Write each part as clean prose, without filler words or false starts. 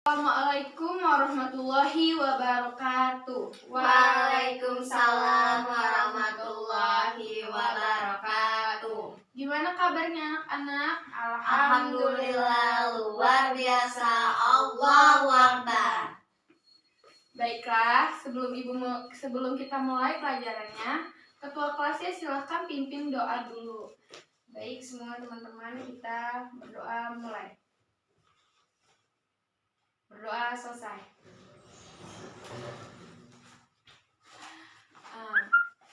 Assalamualaikum warahmatullahi wabarakatuh. Waalaikumsalam warahmatullahi wabarakatuh. Gimana kabarnya anak-anak? Alhamdulillah luar biasa. Allahu Akbar. Baiklah, sebelum kita mulai pelajarannya, ketua kelasnya silahkan pimpin doa dulu. Baik, semua teman-teman kita berdoa mulai. Berdoa selesai.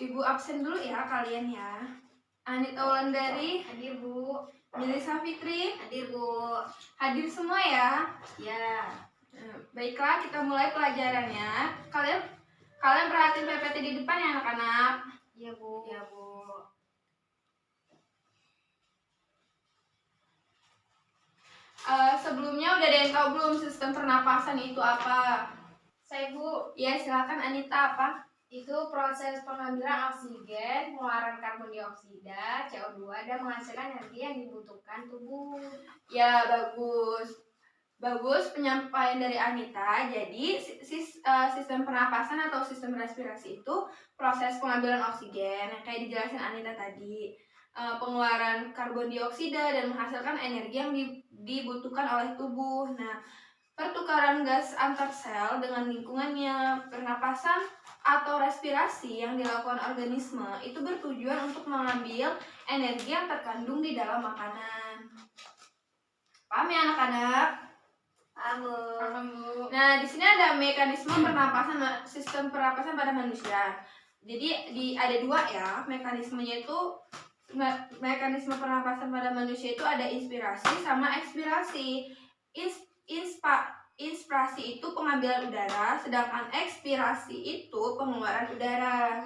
Ibu absen dulu ya kalian ya. Anita Wulandari Hadir Bu. Melisa Fitri Hadir Bu. hadir semua ya. Ya. Baiklah, kita mulai pelajarannya. Kalian perhatiin PPT di depan ya anak-anak. Ya Bu. Ya Bu. Sebelumnya udah ada yang tahu belum sistem pernapasan itu apa? Saya Bu. Ya, silakan Anita, apa? Itu proses pengambilan oksigen, pengeluaran karbon dioksida, CO2 dan menghasilkan energi yang dibutuhkan tubuh. Ya, bagus. Bagus penyampaian dari Anita. Jadi sistem pernapasan atau sistem respirasi itu proses pengambilan oksigen yang kayak dijelasin Anita tadi, pengeluaran karbon dioksida dan menghasilkan energi yang dibutuhkan oleh tubuh. Nah, pertukaran gas antar sel dengan lingkungannya. Pernapasan atau respirasi yang dilakukan organisme itu bertujuan untuk mengambil energi yang terkandung di dalam makanan. Paham ya anak-anak? Paham Bu. Nah, di sini ada mekanisme pernapasan, sistem pernapasan pada manusia. Jadi ada dua ya mekanismenya itu. Mekanisme pernapasan pada manusia itu ada inspirasi sama ekspirasi. Inspirasi itu pengambilan udara, sedangkan ekspirasi itu pengeluaran udara.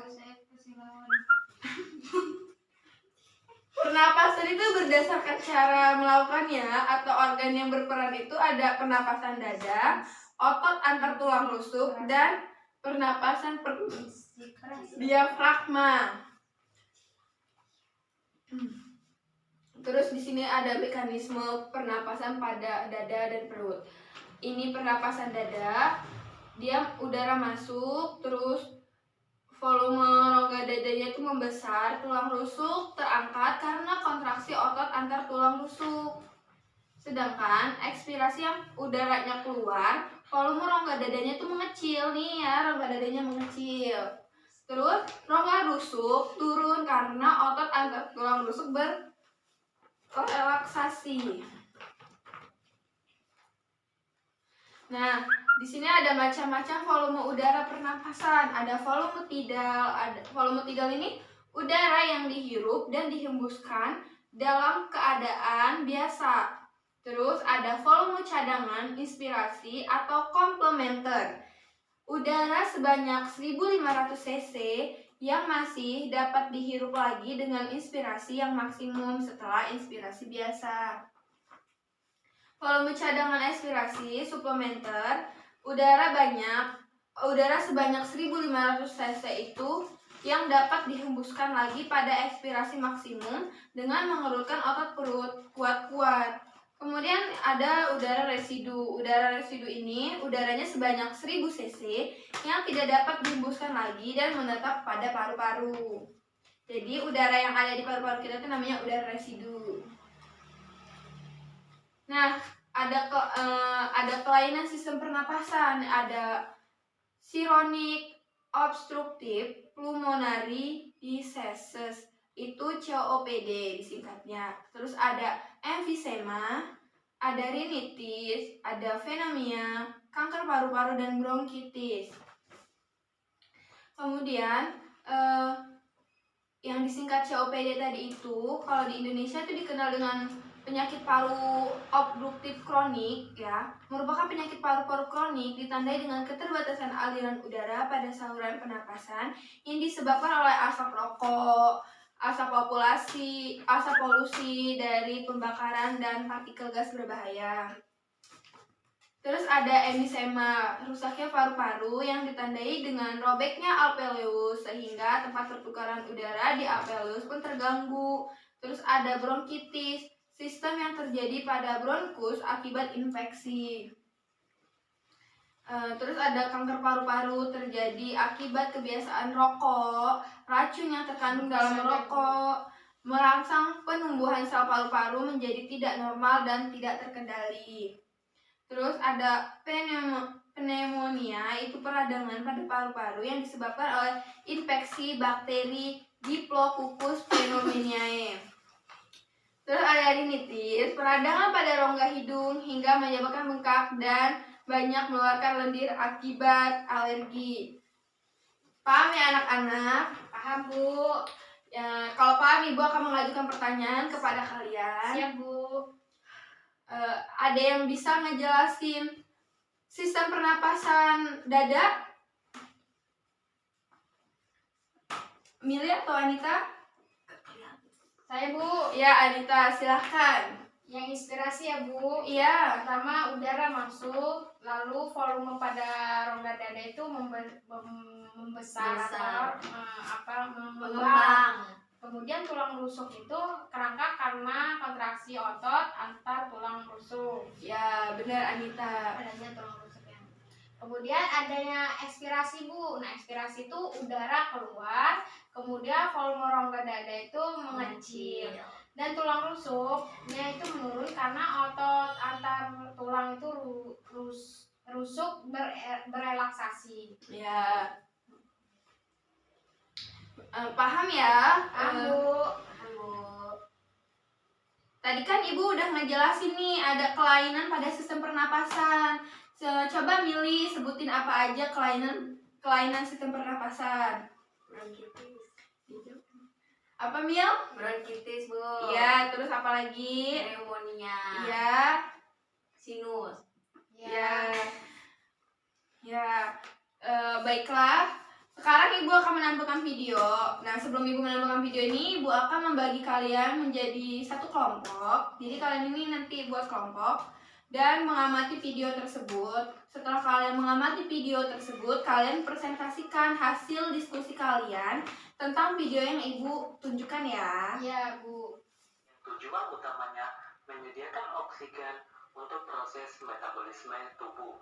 Pernapasan itu berdasarkan cara melakukannya atau organ yang berperan itu ada pernapasan dada, otot antar tulang rusuk, dan pernapasan diafragma. Terus di sini ada mekanisme pernapasan pada dada dan perut. Ini pernapasan dada, dia udara masuk, terus volume rongga dadanya itu membesar, tulang rusuk terangkat karena kontraksi otot antar tulang rusuk. Sedangkan ekspirasi yang udaranya keluar, volume rongga dadanya itu mengecil nih ya, rongga dadanya mengecil. Terus rongga rusuk turun karena otot antar tulang rusuk berrelaksasi. Nah, di sini ada macam-macam volume udara pernapasan. Ada volume tidal. Volume tidal ini udara yang dihirup dan dihembuskan dalam keadaan biasa. Terus ada volume cadangan, inspirasi atau komplementer. Udara sebanyak 1500 cc yang masih dapat dihirup lagi dengan inspirasi yang maksimum setelah inspirasi biasa. Volume cadangan ekspirasi, suplementer, udara sebanyak 1500 cc itu yang dapat dihembuskan lagi pada ekspirasi maksimum dengan mengerutkan otot perut kuat-kuat. Kemudian ada udara residu. Udara residu ini udaranya sebanyak 1000 cc yang tidak dapat dihembuskan lagi dan menetap pada paru-paru. Jadi udara yang ada di paru-paru kita itu namanya udara residu. Nah, ada kelainan sistem pernapasan, ada chronic obstructive pulmonary diseases, itu COPD disingkatnya. Terus ada emfisema, ada rinitis, ada pneumonia, kanker paru-paru dan bronkitis. Kemudian yang disingkat COPD tadi itu kalau di Indonesia itu dikenal dengan penyakit paru obstruktif kronik ya, merupakan penyakit paru-paru kronik ditandai dengan keterbatasan aliran udara pada saluran pernapasan yang disebabkan oleh asap rokok, asap polusi dari pembakaran dan partikel gas berbahaya. Terus ada emfisema, rusaknya paru-paru yang ditandai dengan robeknya alveolus sehingga tempat pertukaran udara di alveolus pun terganggu. Terus ada bronkitis, sistem yang terjadi pada bronkus akibat infeksi. Terus ada kanker paru-paru terjadi akibat kebiasaan rokok, racun yang terkandung dalam rokok, merangsang penumbuhan sel paru-paru menjadi tidak normal dan tidak terkendali. Terus ada pneumonia, itu peradangan pada paru-paru yang disebabkan oleh infeksi bakteri Diplococcus pneumoniae. Terus ada rinitis, peradangan pada rongga hidung hingga menyebabkan bengkak dan banyak mengeluarkan lendir akibat alergi. Paham ya anak-anak? Paham, Bu. Ya, kalau paham, Ibu akan mengajukan pertanyaan kepada kalian. Siap, Bu. Ada yang bisa ngejelasin sistem pernapasan dada? Mili atau Anita? Saya, Bu. Ya, Anita, silahkan. Yang inspirasi ya, Bu. Iya. Pertama, udara masuk, lalu volume pada rongga dada itu membesar atau mengembang. Kemudian tulang rusuk itu kerangka karena kontraksi otot antar tulang rusuk. Ya, benar Anita. Adanya tulang rusuk yang. Kemudian adanya ekspirasi, Bu. Nah, ekspirasi itu udara keluar, kemudian volume rongga dada itu mengecil. Dan tulang rusuknya itu menurun karena otot antar tulang itu rusuk berelaksasi. Ya. Paham ya? Paham, Bu. Tadi kan Ibu udah ngejelasin nih ada kelainan pada sistem pernapasan. Coba Mili sebutin apa aja kelainan sistem pernapasan. Bronkitis. Apa Mil? Bronkitis, Bu. Iya, terus apa lagi? Pneumonia. Iya. Sinus. Ya. Ya. Baiklah. Sekarang Ibu akan menampilkan video. Nah, sebelum Ibu menampilkan video ini, Ibu akan membagi kalian menjadi satu kelompok. Jadi kalian ini nanti buat kelompok dan mengamati video tersebut. Setelah kalian mengamati video tersebut, kalian presentasikan hasil diskusi kalian tentang video yang Ibu tunjukkan ya. Iya, Bu. Tujuan utamanya menyediakan oksigen untuk proses metabolisme tubuh.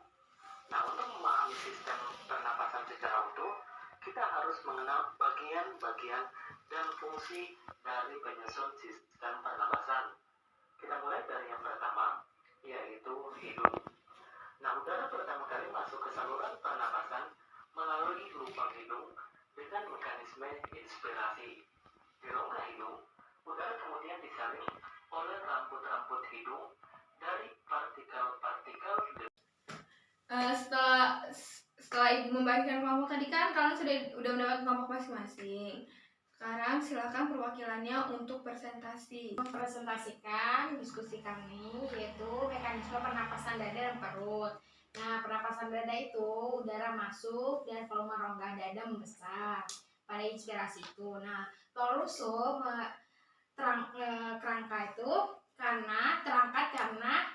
Nah, untuk memahami sistem pernapasan secara utuh, kita harus mengenal bagian-bagian dan fungsi dari penyusun sistem pernapasan. Kita mulai dari yang pertama, yaitu hidung. Nah, udara pertama kali masuk ke saluran pernapasan melalui lubang hidung dengan mekanisme inspirasi. Di rongga hidung, udara kemudian disaring oleh rambut-rambut hidung dari partikel-partikel. Setelah Ibu membagikan kelompok tadi kan kalian udah mendapat kelompok masing-masing. Sekarang silakan perwakilannya untuk presentasi. Mempresentasikan diskusi kami yaitu mekanisme pernapasan dada dan perut. Nah, pernapasan dada itu udara masuk dan volume rongga dada membesar pada inspirasi itu. Nah, tulang rusuk kerangka itu terangkat karena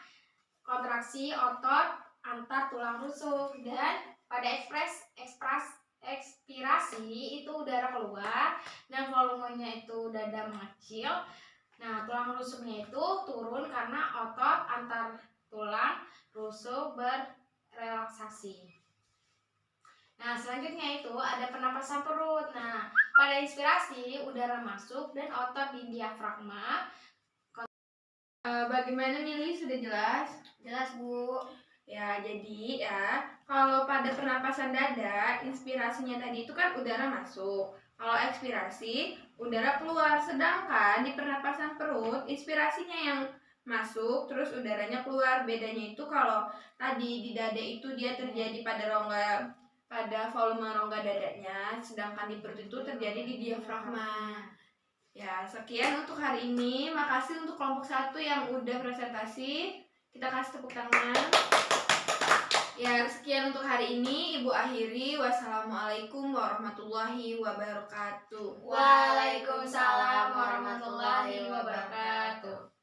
kontraksi otot antar tulang rusuk, dan pada ekspirasi itu udara keluar dan volumenya itu dada mengecil. Nah, tulang rusuknya itu turun karena otot antar tulang rusuk berrelaksasi. Nah, selanjutnya itu ada pernapasan perut. Nah, pada inspirasi udara masuk dan otot di diafragma. Bagaimana Mili, sudah jelas? Jelas, Bu. Ya, jadi ya, kalau pada pernapasan dada, inspirasinya tadi itu kan udara masuk. Kalau ekspirasi, udara keluar. Sedangkan di pernapasan perut, inspirasinya yang masuk, terus udaranya keluar. Bedanya itu kalau tadi di dada itu dia terjadi pada volume rongga dadanya, sedangkan di perut itu terjadi di diafragma. Ya, sekian untuk hari ini. Makasih untuk kelompok 1 yang udah presentasi. Kita kasih tepuk tangan. Ya, sekian untuk hari ini. Ibu akhiri. Wassalamualaikum warahmatullahi wabarakatuh. Waalaikumsalam warahmatullahi wabarakatuh.